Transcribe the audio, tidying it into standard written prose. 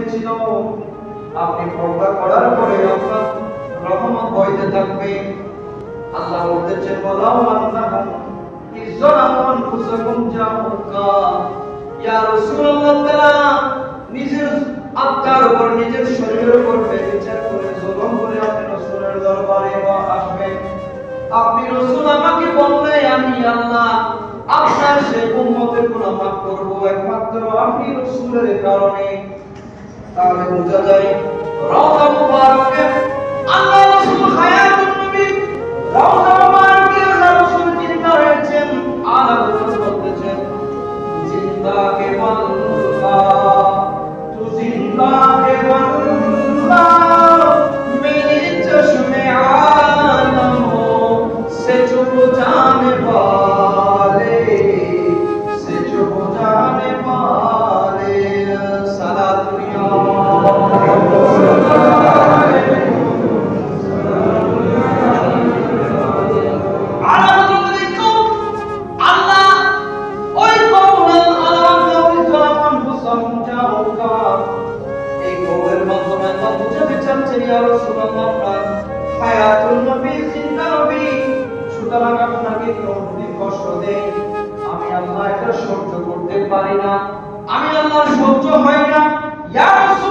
হয়েছিল, আপনি পর্দা করার পরে আপনার রহমত বইতে থাকবে। আল্লাহ বলতেছেন বলাও আন্নাহুম ইযলামু আনফুসাহুম জাউকা, ইয়া রাসূলুল্লাহ তাআলা নিজের আত্মার উপর নিজের শরীরের উপর বিচার করে জুলুম করে আপনি রাসূলের দরবারে আসবেন। আপনি রাসূল আমাকে বললে আমি আল্লাহ আপনার সেই উম্মতের গুনাহ মাফ করব একমাত্র আপনি রাসূলের কারণে। তাহলে বোঝা যায় রওজা মুবারকে আল্লাহ রাসূল হায়াতুন নবী রওজা মুবারকে আল্লাহ রাসূল জিন্দা রয়েছেন। আলা রাসূল বলতেছেন জিন্দা কে বন্দা তু জিন্দা কে বন্দা মেরে চশমে আলম से चुप जाने वाले से चुप जाने वाले सारा दुनिया কষ্ট দেয়, আমি আল্লাহ এটা সহ্য করতে পারি না, আমি আল্লাহ সহ্য হয় না। ইয়া রাসূল